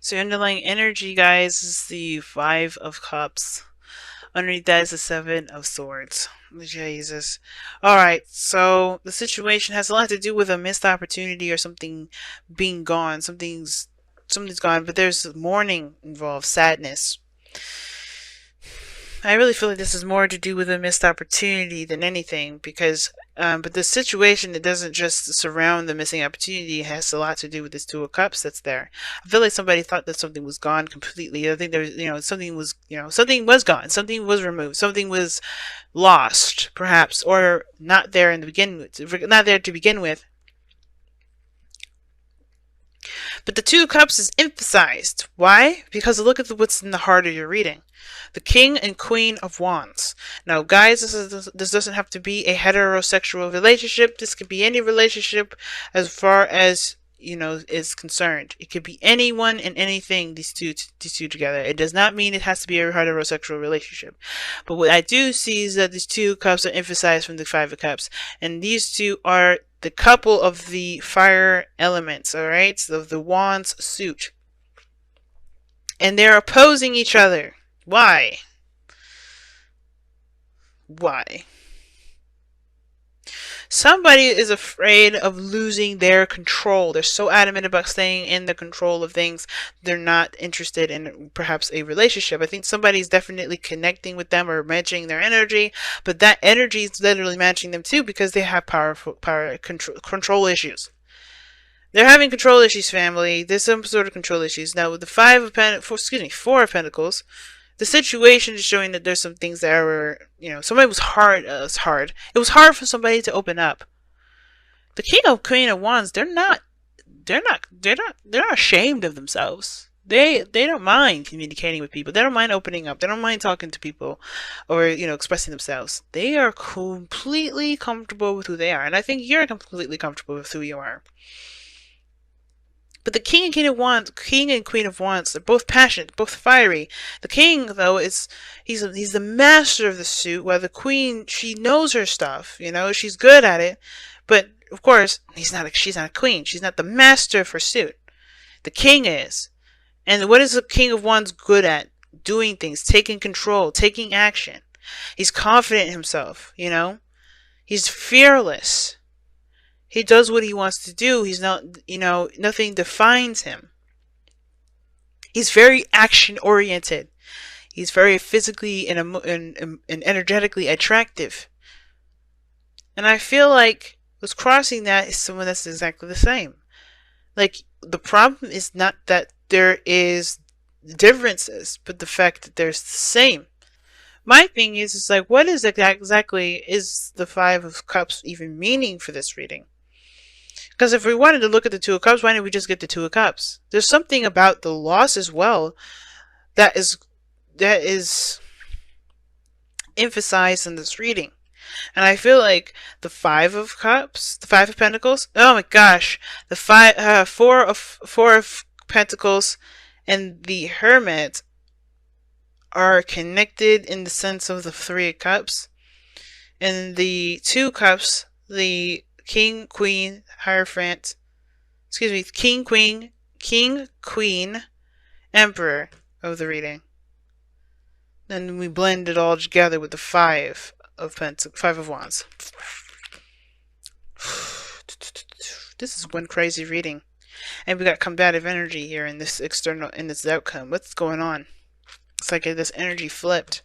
So your underlying energy, guys, is the Five of Cups. Underneath that is the Seven of Swords. Jesus. Alright, so the situation has a lot to do with a missed opportunity or something being gone. Something's gone, but there's mourning involved, sadness. I really feel like this is more to do with a missed opportunity than anything, because but the situation, it doesn't just surround the missing opportunity. It has a lot to do with this Two of Cups that's there. I feel like somebody thought that something was gone completely. I think there's, something was, something was gone, something was removed, something was lost, perhaps, or not there in the not there to begin with. But the Two of Cups is emphasized. Why? Because look at what's in the heart of your reading. The King and Queen of Wands. Now, guys, this doesn't have to be a heterosexual relationship. This could be any relationship as far as, is concerned. It could be anyone and anything, these two together. It does not mean it has to be a heterosexual relationship. But what I do see is that these Two Cups are emphasized from the Five of Cups. And these two are the couple of the fire elements, alright? So the Wands suit. And they're opposing each other. Why? Why? Somebody is afraid of losing their control. They're so adamant about staying in the control of things. They're not interested in perhaps a relationship. I think somebody's definitely connecting with them or matching their energy, but that energy is literally matching them too because they have power control issues. They're having control issues, family. There's some sort of control issues. Now with the Four of Pentacles, the situation is showing that there's some things that were, somebody was hard. It was hard. It was hard for somebody to open up. The King of Queen of Wands, they're not ashamed of themselves. They don't mind communicating with people. They don't mind opening up. They don't mind talking to people or, expressing themselves. They are completely comfortable with who they are. And I think you're completely comfortable with who you are. But the King and Queen of Wands, they're both passionate, both fiery. The King, though, he's the master of the suit, while the Queen, she knows her stuff, she's good at it. But of course, she's not a queen. She's not the master of her suit. The King is. And what is the King of Wands good at? Doing things, taking control, taking action. He's confident in himself, He's fearless. He does what he wants to do. He's not, nothing defines him. He's very action oriented. He's very physically and energetically attractive. And I feel like what's crossing that is someone that's exactly the same. Like, the problem is not that there is differences, but the fact that there's the same. My thing is like, what is exactly is the Five of Cups even meaning for this reading? Because if we wanted to look at the Two of Cups, why didn't we just get the Two of Cups? There's something about the loss as well that is emphasized in this reading. And I feel like the Five of Cups, the Five of Pentacles, oh my gosh, the Four of Pentacles and the Hermit are connected in the sense of the Three of Cups. And the Two Cups, the King, Queen, Hierophant, King, Queen, Emperor of the reading. Then we blend it all together with the Five of Wands. This is one crazy reading. And we got combative energy here in this outcome. What's going on? It's like this energy flipped.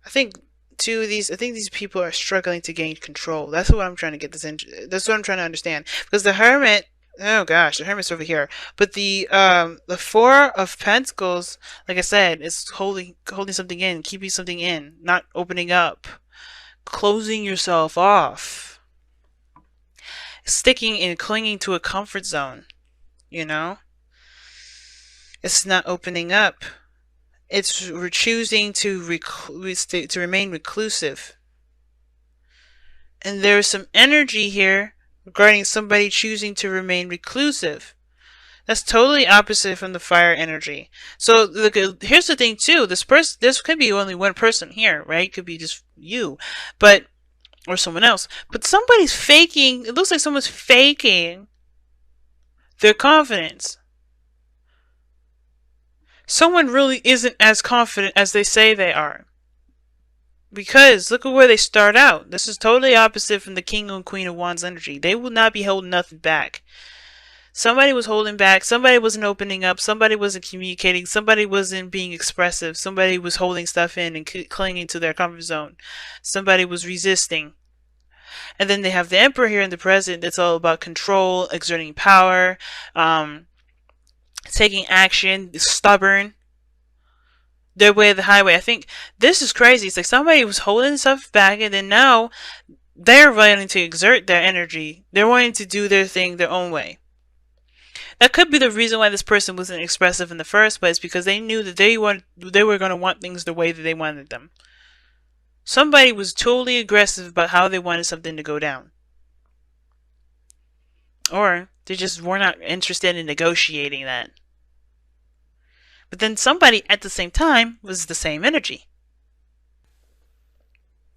I think these people are struggling to gain control. That's what I'm trying to get that's what I'm trying to understand. Because the Hermit, oh gosh, the Hermit's over here. But the Four of Pentacles, like I said, is holding something in, keeping something in, not opening up, closing yourself off, sticking and clinging to a comfort zone. It's not opening up. It's choosing to remain reclusive. And there's some energy here regarding somebody choosing to remain reclusive. That's totally opposite from the fire energy. So look, here's the thing too. This could be only one person here, right? It could be just you, or someone else. But somebody's faking. It looks like someone's faking their confidence. Someone really isn't as confident as they say they are. Because look at where they start out. This is totally opposite from the King and Queen of Wands energy. They will not be holding nothing back. Somebody was holding back. Somebody wasn't opening up. Somebody wasn't communicating. Somebody wasn't being expressive. Somebody was holding stuff in and clinging to their comfort zone. Somebody was resisting. And then they have the Emperor here in the present. It's all about control, exerting power, taking action, stubborn. Their way of the highway. I think this is crazy. It's like somebody was holding stuff back, and then now they're wanting to exert their energy. They're wanting to do their thing their own way. That could be the reason why this person wasn't expressive in the first place, because they knew that they were going to want things the way that they wanted them. Somebody was totally aggressive about how they wanted something to go down. Or they just were not interested in negotiating that. But then somebody at the same time was the same energy.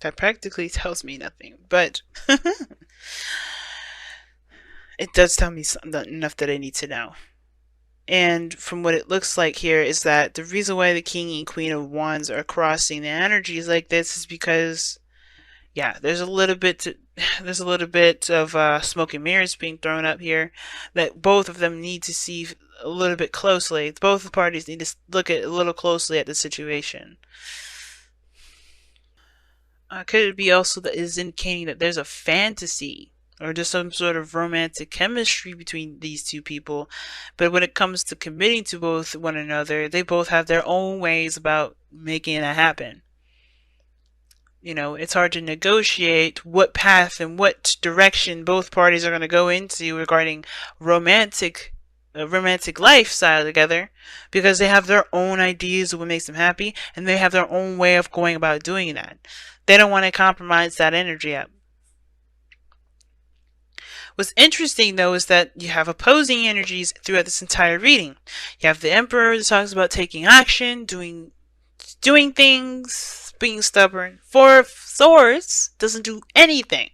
That practically tells me nothing, but it does tell me enough that I need to know. And from what it looks like here is that the reason why the King and Queen of Wands are crossing the energies like this is because, yeah, there's a little bit of smoke and mirrors being thrown up here that both of them need to see a little bit closely. Both parties need to look at a little closely at the situation. Could it be also that is indicating that there's a fantasy or just some sort of romantic chemistry between these two people, but when it comes to committing to both one another, they both have their own ways about making that happen. You know, it's hard to negotiate what path and what direction both parties are going to go into regarding romantic lifestyle together, because they have their own ideas of what makes them happy, and they have their own way of going about doing that. They don't want to compromise that energy up. What's interesting, though, is that you have opposing energies throughout this entire reading. You have the Emperor that talks about taking action, doing things, being stubborn. Four of Swords doesn't do anything.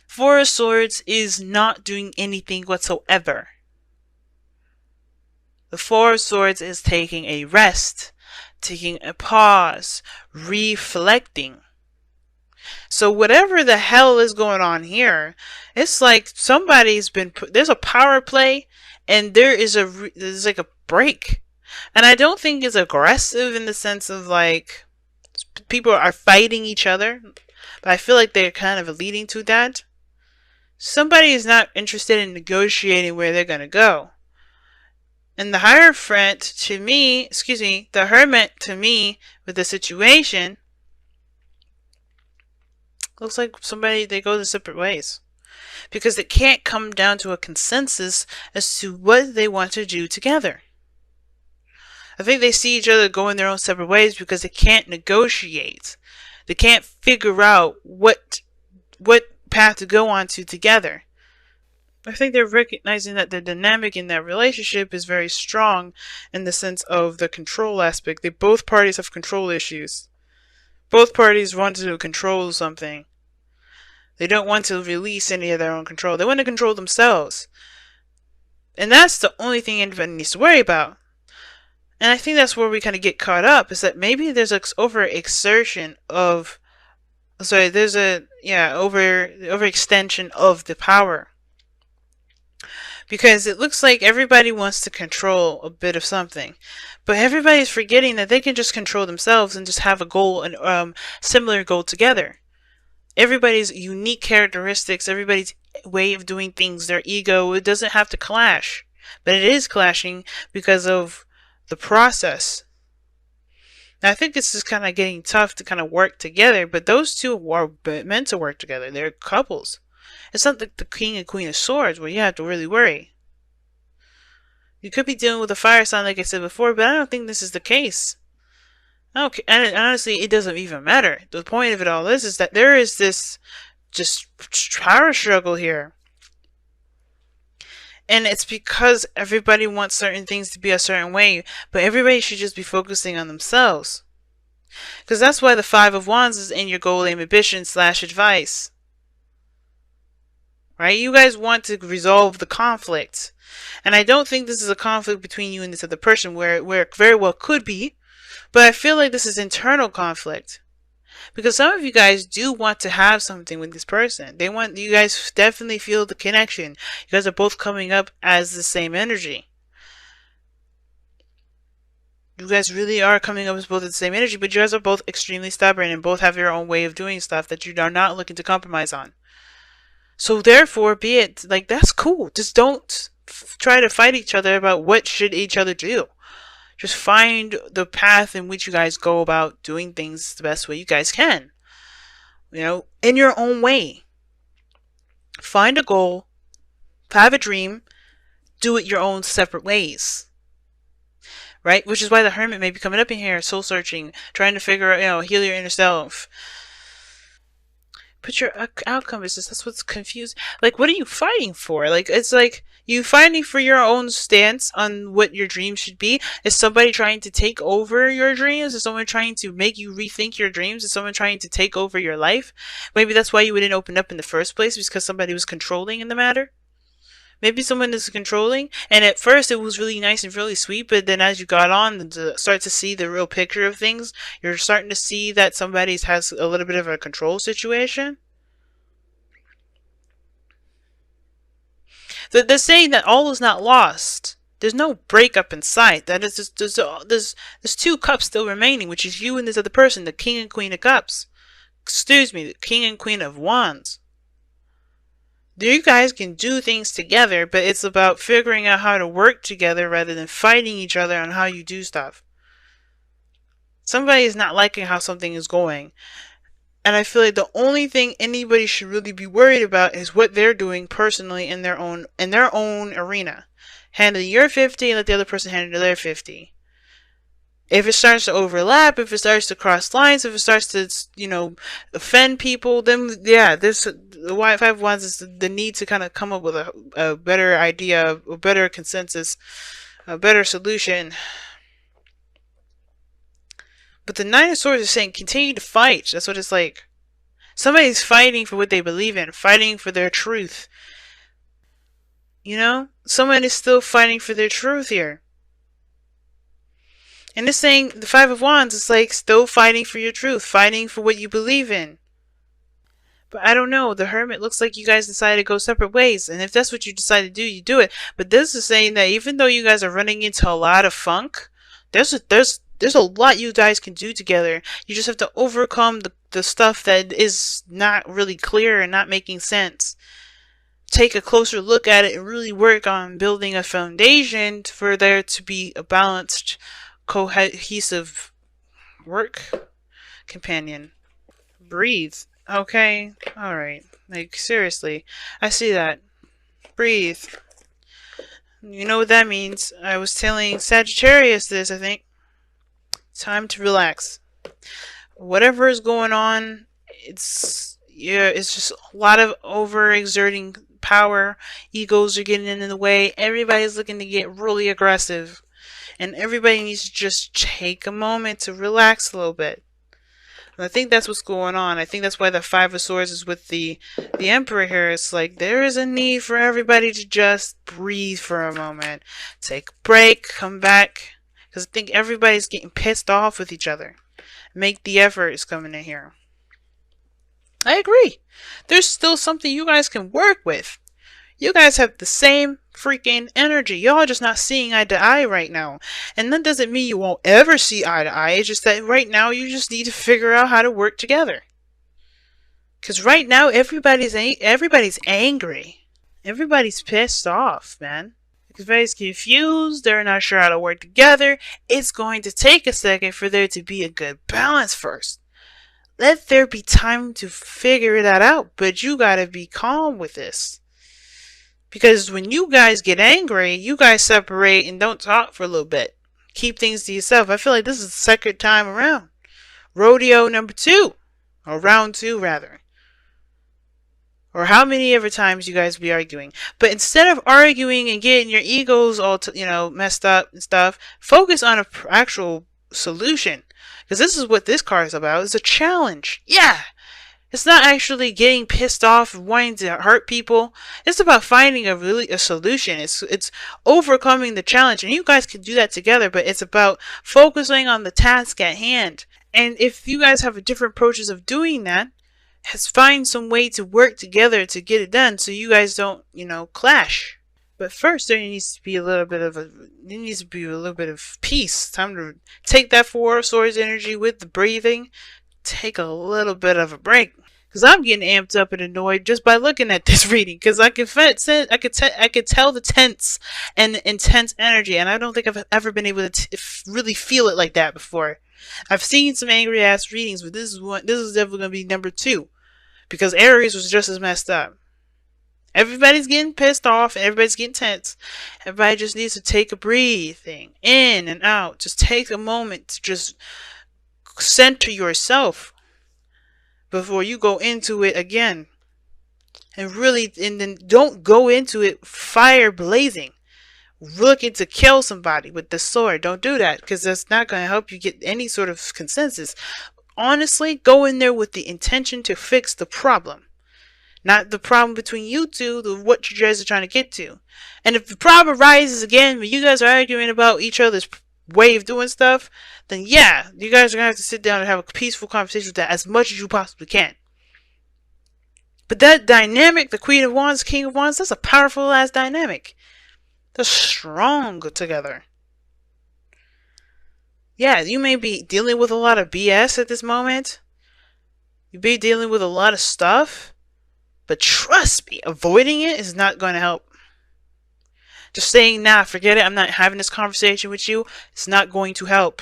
Four of Swords is not doing anything whatsoever. The Four of Swords is taking a rest, taking a pause, reflecting. So whatever the hell is going on here, it's like somebody's been there's a power play, and there's like a break. And I don't think it's aggressive in the sense of like people are fighting each other, but I feel like they're kind of leading to that. Somebody is not interested in negotiating where they're going to go. And the Hierophant to me, the Hermit to me with the situation looks like they go their separate ways. Because it can't come down to a consensus as to what they want to do together. I think they see each other going their own separate ways because they can't negotiate. They can't figure out what path to go on to together. I think they're recognizing that the dynamic in that relationship is very strong in the sense of the control aspect. Both parties have control issues. Both parties want to control something. They don't want to release any of their own control. They want to control themselves. And that's the only thing anybody needs to worry about. And I think that's where we kind of get caught up, is that maybe there's an overextension of overextension of the power. Because it looks like everybody wants to control a bit of something. But everybody's forgetting that they can just control themselves and just have a goal, and similar goal together. Everybody's unique characteristics, everybody's way of doing things, their ego, it doesn't have to clash. But it is clashing because of the process. Now, I think this is kind of getting tough to kind of work together, but those two are meant to work together. They're couples. It's not like the King and Queen of Swords where you have to really worry. You could be dealing with a fire sign, like I said before, but I don't think this is the case. Okay, and honestly, it doesn't even matter. The point of it all is that there is this just power struggle here. And it's because everybody wants certain things to be a certain way, but everybody should just be focusing on themselves. Because that's why the Five of Wands is in your goal, aim, ambition / advice. right? You guys want to resolve the conflict. And I don't think this is a conflict between you and this other person where it very well could be, but I feel like this is internal conflict. Because some of you guys do want to have something with this person. They want, you guys definitely feel the connection. You guys are both coming up as the same energy. You guys really are coming up as both the same energy, but you guys are both extremely stubborn and both have your own way of doing stuff that you are not looking to compromise on. So therefore, be it like, that's cool. Just don't try to fight each other about what should each other do. Just find the path in which you guys go about doing things the best way you guys can. You know, in your own way. Find a goal, have a dream, do it your own separate ways. Right? Which is why the hermit may be coming up in here, soul searching, trying to figure out, heal your inner self. But your outcome is just, that's what's confused. Like, what are you fighting for? Like, it's like, you fighting for your own stance on what your dreams should be? Is somebody trying to take over your dreams? Is someone trying to make you rethink your dreams? Is someone trying to take over your life? Maybe that's why you didn't open up in the first place, because somebody was controlling in the matter. Maybe someone is controlling, and at first it was really nice and really sweet, but then as you got on to start to see the real picture of things, you're starting to see that somebody has a little bit of a control situation. They're saying that all is not lost. There's no breakup in sight. That is just, there's two cups still remaining, which is you and this other person, the King and Queen of Cups. Excuse me, the King and Queen of Wands. You guys can do things together, but it's about figuring out how to work together rather than fighting each other on how you do stuff. Somebody is not liking how something is going. And I feel like the only thing anybody should really be worried about is what they're doing personally in their own arena. Handle your 50 and let the other person handle their 50. If it starts to overlap, if it starts to cross lines, if it starts to, offend people, then yeah, there's the Five of Wands is the need to kind of come up with a better idea, a better consensus, a better solution. But the Nine of Swords is saying continue to fight. That's what it's like. Somebody's fighting for what they believe in, fighting for their truth. Someone is still fighting for their truth here. And it's saying the Five of Wands is like still fighting for your truth, fighting for what you believe in. But I don't know. The Hermit looks like you guys decided to go separate ways. And if that's what you decide to do, you do it. But this is saying that even though you guys are running into a lot of funk, there's a lot you guys can do together. You just have to overcome the stuff that is not really clear and not making sense. Take a closer look at it and really work on building a foundation for there to be a balanced, cohesive work companion. Breathe. Okay. Alright. Like, seriously. I see that. Breathe. You know what that means. I was telling Sagittarius this, I think. Time to relax. Whatever is going on, it's just a lot of overexerting power. Egos are getting in the way. Everybody's looking to get really aggressive. And everybody needs to just take a moment to relax a little bit. And I think that's what's going on. I think that's why the Five of Swords is with the Emperor here. It's like there is a need for everybody to just breathe for a moment. Take a break, come back. Because I think everybody's getting pissed off with each other. Make the effort is coming in here. I agree. There's still something you guys can work with. You guys have the same freaking energy. Y'all just not seeing eye to eye right now. And that doesn't mean you won't ever see eye to eye. It's just that right now you just need to figure out how to work together. Because right now everybody's angry. Everybody's pissed off, man. Everybody's confused. They're not sure how to work together. It's going to take a second for there to be a good balance first. Let there be time to figure that out. But you gotta be calm with this. Because when you guys get angry, you guys separate and don't talk for a little bit. Keep things to yourself. I feel like this is the second time around. Rodeo number 2. Or round 2, rather. Or how many ever times you guys be arguing. But instead of arguing and getting your egos all messed up and stuff, focus on an actual solution. Because this is what this card is about. It's a challenge. Yeah! It's not actually getting pissed off and wanting to hurt people. It's about finding a solution. It's overcoming the challenge, and you guys can do that together. But it's about focusing on the task at hand. And if you guys have different approaches of doing that, has find some way to work together to get it done, so you guys don't, clash. But first, there needs to be a little bit of peace. Time to take that Four of Swords energy with the breathing. Take a little bit of a break. Because I'm getting amped up and annoyed just by looking at this reading. Because I could tell the tense and the intense energy, and I don't think I've ever been able to really feel it like that before. I've seen some angry ass readings, but this is definitely gonna be number 2, because Aries was just as messed up. Everybody's getting pissed off, everybody's getting tense. Everybody just needs to take a breathing in and out. Just take a moment to just center yourself before you go into it again. And then don't go into it fire blazing, looking to kill somebody with the sword. Don't do that, because that's not going to help you get any sort of consensus. Honestly, go in there with the intention to fix the problem, not the problem between you two, what you guys are trying to get to. And if the problem arises again when you guys are arguing about each other's way of doing stuff, then yeah, you guys are going to have to sit down and have a peaceful conversation with that as much as you possibly can. But that dynamic, the Queen of Wands, King of Wands, that's a powerful ass dynamic. They're strong together. Yeah, you may be dealing with a lot of BS at this moment. You may be dealing with a lot of stuff. But trust me, avoiding it is not going to help. Just saying, nah, forget it, I'm not having this conversation with you, it's not going to help.